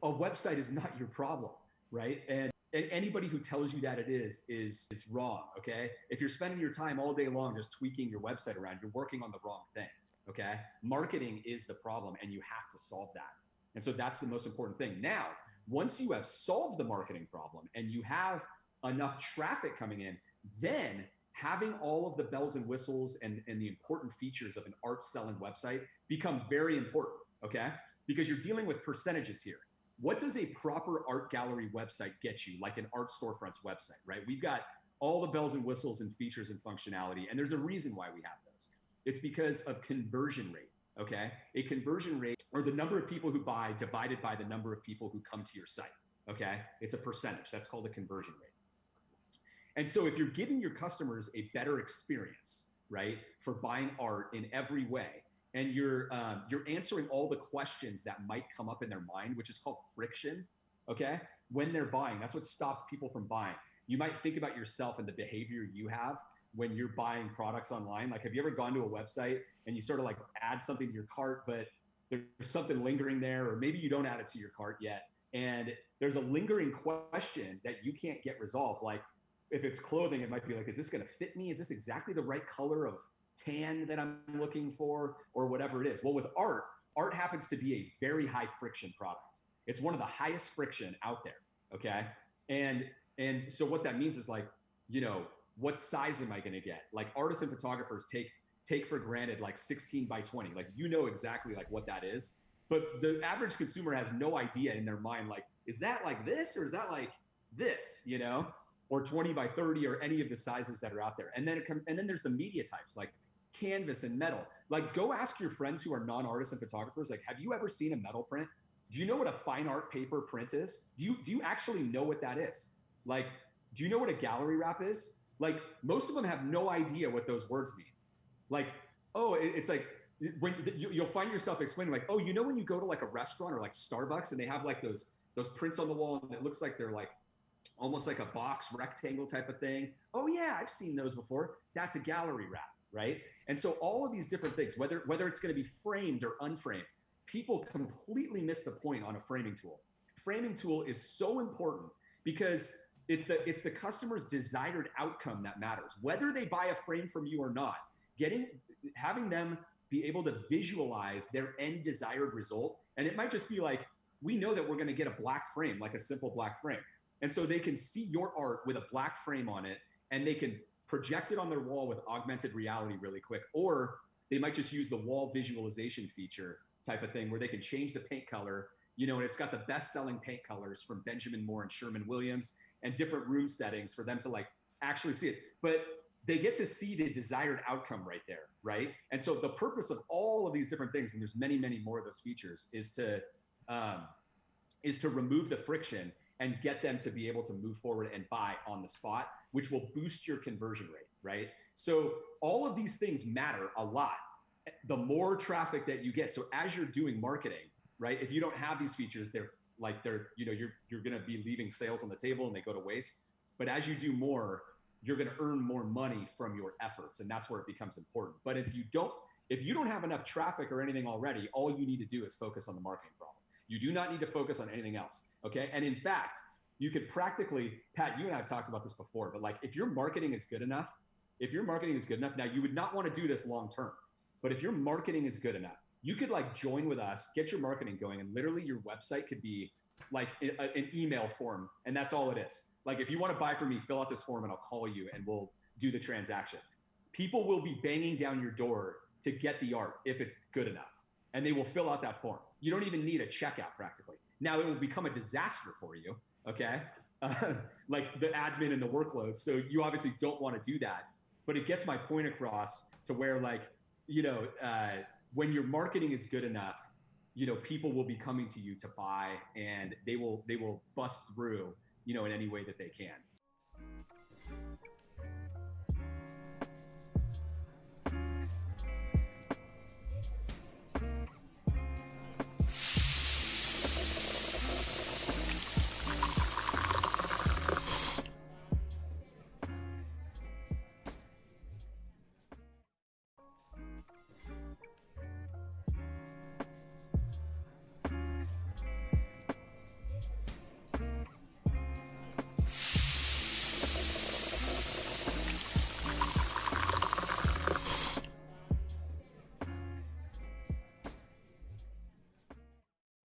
a website is not your problem, right? And anybody who tells you that it is wrong, okay? If you're spending your time all day long just tweaking your website around, you're working on the wrong thing, okay? Marketing is the problem, and you have to solve that. And so that's the most important thing. Now, once you have solved the marketing problem and you have enough traffic coming in, then having all of the bells and whistles and the important features of an art selling website become very important, okay? Because you're dealing with percentages here. What does a proper art gallery website get you, like an art storefront's website, right? We've got all the bells and whistles and features and functionality, and there's a reason why we have those. It's because of conversion rate, okay? A conversion rate, or the number of people who buy divided by the number of people who come to your site, okay? It's a percentage. That's called a conversion rate. And so if you're giving your customers a better experience, right, for buying art in every way, and you're answering all the questions that might come up in their mind, which is called friction, okay, when they're buying, that's what stops people from buying. You might think about yourself and the behavior you have when you're buying products online. Like, have you ever gone to a website and you sort of like add something to your cart, but there's something lingering there, or maybe you don't add it to your cart yet, and there's a lingering question that you can't get resolved. Like, if it's clothing, it might be like, is this going to fit me? Is this exactly the right color of tan that I'm looking for, or whatever it is? Well, with art, art happens to be a very high friction product. It's one of the highest friction out there, okay? And so what that means is, like, you know, what size am I going to get? Like, artists and photographers take for granted like 16 by 20. Like, you know exactly like what that is, but the average consumer has no idea in their mind, like, is that like this, or is that like this, you know? Or 20 by 30, or any of the sizes that are out there. And then there's the media types, like canvas and metal. Like, go ask your friends who are non-artists and photographers, like, have you ever seen a metal print? Do you know what a fine art paper print is? Do you actually know what that is? Like, do you know what a gallery wrap is? Like, most of them have no idea what those words mean. Like, oh, it's like, when you'll find yourself explaining, like, oh, you know, when you go to like a restaurant or like Starbucks and they have like those prints on the wall, and it looks like they're like almost like a box rectangle type of thing. Oh yeah, I've seen those before. That's a gallery wrap, right? And so all of these different things, whether it's going to be framed or unframed, people completely miss the point on a framing tool. Framing tool is so important because it's the customer's desired outcome that matters. Whether they buy a frame from you or not, having them be able to visualize their end desired result. And it might just be like, we know that we're going to get a black frame, like a simple black frame. And so they can see your art with a black frame on it, and they can project it on their wall with augmented reality really quick. Or they might just use the wall visualization feature type of thing, where they can change the paint color, you know, and it's got the best selling paint colors from Benjamin Moore and Sherwin-Williams, and different room settings for them to like actually see it. But they get to see the desired outcome right there, right? And so the purpose of all of these different things, and there's many, many more of those features, is to remove the friction and get them to be able to move forward and buy on the spot, which will boost your conversion rate, right? So all of these things matter a lot. The more traffic that you get. So as you're doing marketing, right, if you don't have these features, you're going to be leaving sales on the table and they go to waste. But as you do more, you're going to earn more money from your efforts, and that's where it becomes important. But if you don't have enough traffic or anything already, all you need to do is focus on the marketing problem. You do not need to focus on anything else, okay? And in fact, you could practically, Pat, you and I have talked about this before, but like, if your marketing is good enough, now you would not want to do this long term, but if your marketing is good enough, you could like join with us, get your marketing going, and literally your website could be like an email form, and that's all it is. Like, if you want to buy from me, fill out this form and I'll call you and we'll do the transaction. People will be banging down your door to get the art if it's good enough, and they will fill out that form. You don't even need a checkout practically. Now it will become a disaster for you, okay? Like the admin and the workload. So you obviously don't want to do that, but it gets my point across to where, like, you know, when your marketing is good enough, you know, people will be coming to you to buy, and they will bust through, you know, in any way that they can.